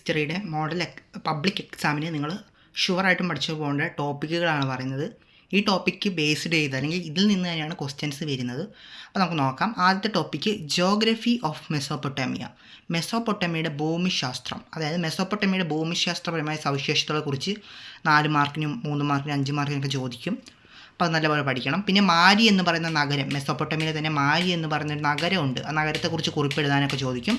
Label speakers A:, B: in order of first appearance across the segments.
A: ഹിസ്റ്ററിയുടെ model public എക്സാമിന് നിങ്ങൾ ഷുവറായിട്ടും പഠിച്ചു പോകേണ്ട ടോപ്പിക്കുകളാണ് പറയുന്നത്. ഈ ടോപ്പിക്ക് ബേസ്ഡ് ചെയ്ത് അല്ലെങ്കിൽ ഇതിൽ നിന്ന് തന്നെയാണ് ക്വസ്റ്റ്യൻസ് വരുന്നത്. അപ്പോൾ നമുക്ക് നോക്കാം. ആദ്യത്തെ ടോപ്പിക്ക് ജോഗ്രഫി ഓഫ് മെസോപ്പൊട്ടാമിയ. മെസോപ്പൊട്ടാമിയയുടെ ഭൂമിശാസ്ത്രം, അതായത് മെസോപ്പൊട്ടാമിയയുടെ ഭൂമിശാസ്ത്രപരമായ സവിശേഷതകളെക്കുറിച്ച് 4 മാർക്കിനും 3 മാർക്കിനും 5 മാർക്കിനൊക്കെ ചോദിക്കും. അപ്പോൾ അത് നല്ലപോലെ പഠിക്കണം. പിന്നെ മാരി എന്ന് പറയുന്ന നഗരം, മെസോപ്പൊട്ടാമിയയിലെ തന്നെ മാരി എന്ന് പറയുന്നൊരു നഗരമുണ്ട്. ആ നഗരത്തെക്കുറിച്ച് കുറിപ്പെഴുതാനൊക്കെ ചോദിക്കും.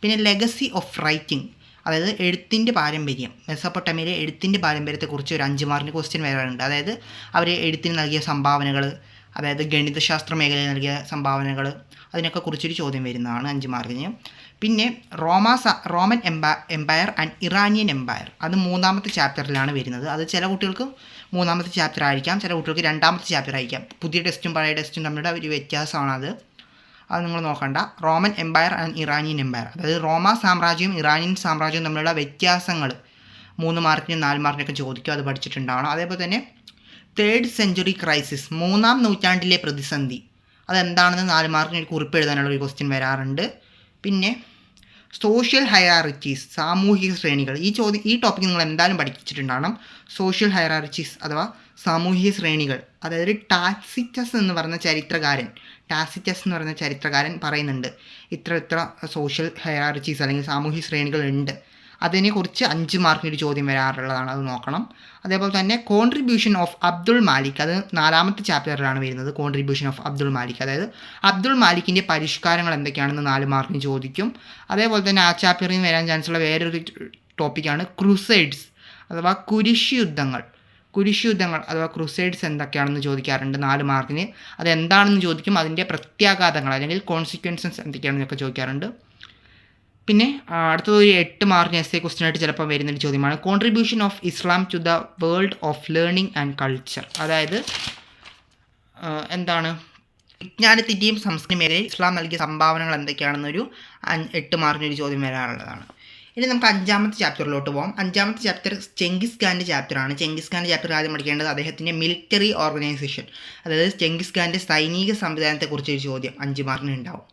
A: പിന്നെ ലെഗസി ഓഫ് റൈറ്റിംഗ്, അതായത് എഴുത്തിൻ്റെ പാരമ്പര്യം, മെസോപ്പൊട്ടാമിയയിലെ എഴുത്തിൻ്റെ പാരമ്പര്യത്തെക്കുറിച്ച് ഒരു 5 മാർക്കിന് ക്വസ്റ്റ്യൻ വരാറുണ്ട്. അതായത് അവർ എഴുത്തിന് നൽകിയ സംഭാവനകൾ, അതായത് ഗണിതശാസ്ത്ര മേഖലയിൽ നൽകിയ സംഭാവനകൾ, അതിനൊക്കെ കുറിച്ചൊരു ചോദ്യം വരുന്നതാണ് 5 മാർക്കിന്. പിന്നെ Roman empire and Iranian empire, അത് 3ാമത്തെ ചാപ്റ്ററിലാണ് വരുന്നത്. അത് ചില കുട്ടികൾക്ക് 3ാമത്തെ ചാപ്റ്റർ ആയിരിക്കാം, ചില കുട്ടികൾക്ക് 2ാമത്തെ ചാപ്റ്റർ ആയിരിക്കാം. പുതിയ ടെസ്റ്റും പഴയ ടെസ്റ്റും തമ്മിലുള്ള ഒരു വ്യത്യാസമാണത്. അത് നിങ്ങൾ നോക്കണ്ട. Roman empire and Iranian empire, അതായത് റോമ സാമ്രാജ്യവും ഇറാനിയൻ സാമ്രാജ്യവും തമ്മിലുള്ള വ്യത്യാസങ്ങൾ 3 മാർക്കിനും 4 മാർക്കിനൊക്കെ ചോദിക്കും. അത് പഠിച്ചിട്ടുണ്ടാവണം. അതേപോലെ തന്നെ 3rd സെഞ്ച്വറി ക്രൈസിസ്, 3ാം നൂറ്റാണ്ടിലെ പ്രതിസന്ധി, അതെന്താണെന്ന് 4 മാർക്കിന് ഒരു കുറിപ്പ് എഴുതാനുള്ള ഒരു ക്വസ്റ്റ്യൻ വരാറുണ്ട്. പിന്നെ സോഷ്യൽ ഹൈറാർക്കീസ്, സാമൂഹിക ശ്രേണികൾ, ഈ ടോപ്പിക്ക് നിങ്ങൾ എന്തായാലും പഠിച്ചിട്ടുണ്ടാവണം. സോഷ്യൽ ഹൈറാർക്കീസ് അഥവാ സാമൂഹിക ശ്രേണികൾ, അതായത് ടാസിറ്റസ് എന്ന് പറയുന്ന ചരിത്രകാരൻ പറയുന്നുണ്ട് ഇത്ര സോഷ്യൽ ഹൈറാർക്കീസ് അല്ലെങ്കിൽ സാമൂഹിക ശ്രേണികൾ ഉണ്ട്. അതിനെക്കുറിച്ച് 5 മാർക്കിന് ഒരു ചോദ്യം വരാറുള്ളതാണ്, അത് നോക്കണം. അതേപോലെ തന്നെ കോൺട്രിബ്യൂഷൻ ഓഫ് അബ്ദുൾ മാലിക്, അത് 4ാമത്തെ ചാപ്റ്ററിലാണ് വരുന്നത്. കോൺട്രിബ്യൂഷൻ ഓഫ് അബ്ദുൾ മാലിക്, അതായത് അബ്ദുൾ മാലിക്കിൻ്റെ പരിഷ്കാരങ്ങൾ എന്തൊക്കെയാണെന്ന് 4 മാർക്കിന് ചോദിക്കും. അതേപോലെ തന്നെ ആ ചാപ്റ്ററിൽ നിന്ന് വരാൻ ചാൻസുള്ള വേറൊരു ടോപ്പിക്കാണ് ക്രൂസൈഡ്സ് അഥവാ കുരിശുയുദ്ധങ്ങൾ അഥവാ ക്രൂസൈഡ്സ് എന്തൊക്കെയാണെന്ന് ചോദിക്കാറുണ്ട് 4 മാർക്കിന്. അതെന്താണെന്ന് ചോദിക്കും. അതിൻ്റെ പ്രത്യാഘാതങ്ങൾ അല്ലെങ്കിൽ കോൺസിക്വൻസസ് എന്തൊക്കെയാണെന്നൊക്കെ ചോദിക്കാറുണ്ട്. പിന്നെ അടുത്തത് ഒരു 8 മാർക്കിന് എസ്സേ ക്വസ്റ്റ്യൻ ആയിട്ട് ചിലപ്പോൾ വരുന്നൊരു ചോദ്യമാണ് contribution of Islam to the world of learning and culture, അതായത് എന്താണ് വിജ്ഞാനത്തിൻ്റെയും സംസ്കൃതി മേഖലയിൽ ഇസ്ലാം നൽകിയ സംഭാവനകൾ എന്തൊക്കെയാണെന്നൊരു 8 മാർക്കിനൊരു ചോദ്യം വരാറുള്ളതാണ്. ഇനി നമുക്ക് 5ാമത്തെ ചാപ്റ്ററിലോട്ട് പോകാം. 5ാമത്തെ ചാപ്റ്റർ ചെങ്കിസ് ഖാൻ്റെ ചാപ്റ്ററാണ്. ചെങ്കിസ് ഖാൻ്റെ ചാപ്റ്റർ ആദ്യം പഠിക്കേണ്ടത് അദ്ദേഹത്തിൻ്റെ മിലിറ്ററി ഓർഗനൈസേഷൻ, അതായത് ചെങ്കിസ് ഖാൻ്റെ സൈനിക സംവിധാനത്തെക്കുറിച്ചൊരു ചോദ്യം 5 മാർക്കിന് ഉണ്ടാവും.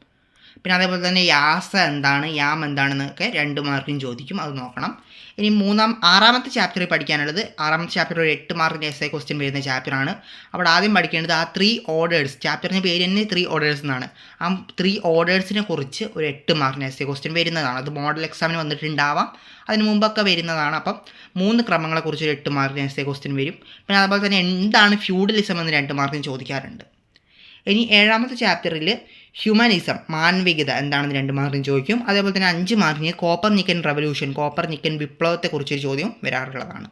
A: പിന്നെ അതേപോലെ തന്നെ യാസ എന്താണ്, യാം എന്താണെന്നൊക്കെ 2 മാർക്കിന് ചോദിക്കും, അത് നോക്കണം. ഇനി 6ാമത്തെ ചാപ്റ്ററിൽ പഠിക്കാനുള്ളത്, 6ാമത്തെ ചാപ്റ്റർ ഒരു 8 മാർക്കിൻ്റെ എസ്സേ ക്വസ്റ്റ്യൻ വരുന്ന ചാപ്റ്ററാണ്. അവിടെ ആദ്യം പഠിക്കേണ്ടത് ആ 3 ഓർഡേഴ്സ്, ചാപ്റ്ററിൻ്റെ പേര് തന്നെ 3 ഓർഡേഴ്സ് എന്നാണ്. ആ 3 ഓർഡേഴ്സിനെ കുറിച്ച് ഒരു 8 മാർക്കിന് എസ്സേ ക്വസ്റ്റ്യൻ വരുന്നതാണ്. അത് മോഡൽ എക്സാമിന് വന്നിട്ടുണ്ടാവാം, അതിന് മുമ്പൊക്കെ വരുന്നതാണ്. അപ്പം 3 ക്രമങ്ങളെക്കുറിച്ച് ഒരു 8 മാർക്കിന് എസ്സേ ക്വസ്റ്റ്യൻ വരും. പിന്നെ അതുപോലെ തന്നെ എന്താണ് ഫ്യൂഡലിസം എന്ന് 2 മാർക്കിന് ചോദിക്കാറുണ്ട്. ഇനി 7ാമത്തെ ചാപ്റ്ററിൽ ഹ്യൂമനിസം, മാനവികത എന്താണെന്ന് 2 മാർക്കിന് ചോദിക്കും. അതേപോലെ തന്നെ 5 മാർക്കിന് കോപ്പർനിക്കൻ റവല്യൂഷൻ, കോപ്പർനിക്കൻ വിപ്ലവത്തെക്കുറിച്ചൊരു ചോദ്യം വരാറുള്ളതാണ്.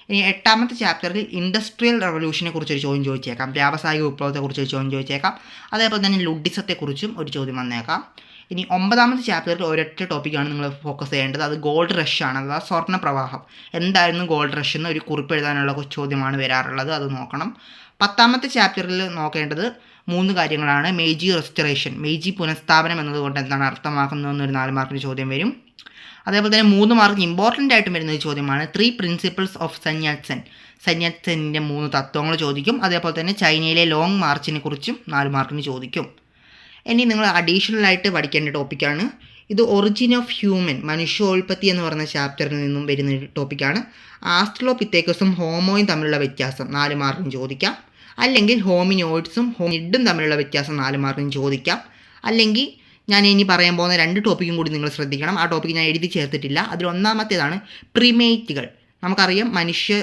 A: ഇനി 8ാമത്തെ ചാപ്റ്ററിൽ ഇൻഡസ്ട്രിയൽ റവല്യൂഷനെ കുറിച്ചൊരു ചോദ്യം ചോദിച്ചേക്കാം, വ്യാവസായിക വിപ്ലവത്തെക്കുറിച്ചൊരു ചോദ്യം ചോദിച്ചേക്കാം. അതേപോലെ തന്നെ ലുഡിസത്തെക്കുറിച്ചും ഒരു ചോദ്യം വന്നേക്കാം. ഇനി 9ാമത്തെ ചാപ്റ്ററിൽ ഒരൊറ്റ ടോപ്പിക്കാണ് നിങ്ങൾ ഫോക്കസ് ചെയ്യേണ്ടത്, അത് ഗോൾഡ് റഷ് ആണ്, അഥവാ സ്വർണ്ണ പ്രവാഹം. എന്തായിരുന്നു ഗോൾഡ് റഷ് എന്ന് ഒരു കുറിപ്പ് എഴുതാനുള്ള ചോദ്യമാണ് വരാറുള്ളത്, അത് നോക്കണം. 10ാമത്തെ ചാപ്റ്ററിൽ നോക്കേണ്ടത് 3 കാര്യങ്ങളാണ്. മെയ്ജി റെസ്റ്റോറേഷൻ, മെയ്ജി പുനഃസ്ഥാപനം എന്നതുകൊണ്ട് എന്താണ് അർത്ഥമാക്കുന്നതെന്നൊരു 4 മാർക്കിന് ചോദ്യം വരും. അതേപോലെ തന്നെ 3 മാർക്ക് ഇമ്പോർട്ടൻ്റ് ആയിട്ടും വരുന്നൊരു ചോദ്യമാണ് 3 പ്രിൻസിപ്പിൾസ് ഓഫ് സന്യാറ്റ്സെൻ്റെ 3 തത്വങ്ങൾ ചോദിക്കും. അതേപോലെ തന്നെ ചൈനയിലെ ലോങ് മാർച്ചിനെ കുറിച്ചും 4 മാർക്കിന് ചോദിക്കും. ഇനി നിങ്ങൾ അഡീഷണലായിട്ട് പഠിക്കേണ്ട ടോപ്പിക്കാണ് ഇത്, ഒറിജിൻ ഓഫ് ഹ്യൂമൻ, മനുഷ്യോൽപത്തി എന്ന് പറയുന്ന ചാപ്റ്ററിൽ നിന്നും വരുന്ന ഒരു ടോപ്പിക്കാണ്. ആസ്ട്രലോപിത്തേക്കസും ഹോമോയും തമ്മിലുള്ള വ്യത്യാസം 4 മാർക്കിന് ചോദിക്കാം. അല്ലെങ്കിൽ ഹോമിനോയിഡ്സും ഹോമിനിഡും തമ്മിലുള്ള വ്യത്യാസം 4 മാർക്കിന് ചോദിക്കാം. അല്ലെങ്കിൽ ഞാൻ ഇനി പറയാൻ പോകുന്ന 2 ടോപ്പിക്കും കൂടി നിങ്ങൾ ശ്രദ്ധിക്കണം. ആ ടോപ്പിക്ക് ഞാൻ എഴുതി ചേർത്തിട്ടില്ല. അതിൽ 1ാമത്തേതാണ് പ്രിമേറ്റുകൾ. നമുക്കറിയാം മനുഷ്യ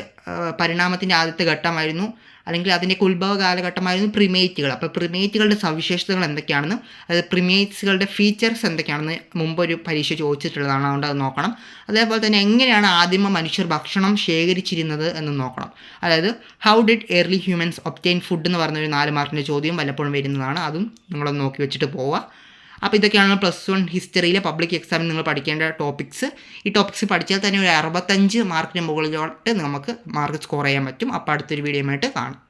A: പരിണാമത്തിൻ്റെ ആദ്യത്തെ ഘട്ടമായിരുന്നു, അല്ലെങ്കിൽ അതിൻ്റെയൊക്കെ ഉത്ഭവ കാലഘട്ടമായിരുന്നു പ്രിമേറ്റുകൾ. അപ്പോൾ പ്രിമേറ്റുകളുടെ സവിശേഷതകൾ എന്തൊക്കെയാണെന്ന്, അതായത് പ്രിമേറ്റ്സുകളുടെ ഫീച്ചേഴ്സ് എന്തൊക്കെയാണെന്ന് മുമ്പൊരു പരീക്ഷ ചോദിച്ചിട്ടുള്ളതാണ്, അതുകൊണ്ട് അത് നോക്കണം. അതേപോലെ തന്നെ എങ്ങനെയാണ് ആദിമ മനുഷ്യർ ഭക്ഷണം ശേഖരിച്ചിരുന്നത് എന്ന് നോക്കണം. അതായത് how did early humans obtain food എന്ന് പറഞ്ഞൊരു 4 മാർക്കിൻ്റെ ചോദ്യം വല്ലപ്പോഴും വരുന്നതാണ്, അതും നിങ്ങളൊന്ന് നോക്കി വെച്ചിട്ട് പോവുക. അപ്പോൾ ഇതൊക്കെയാണ് +1 ഹിസ്റ്ററിയിലെ പബ്ലിക് എക്സാമിന് നിങ്ങൾ പഠിക്കേണ്ട ടോപ്പിക്സ്. ഈ ടോപ്പിക്സ് പഠിച്ചാൽ തന്നെ ഒരു 65 മാർക്കിന് മുകളിലോട്ട് നമുക്ക് മാർക്ക് സ്കോർ ചെയ്യാൻ പറ്റും. അപ്പോൾ അടുത്തൊരു വീഡിയോ ആയിട്ട് കാണാം.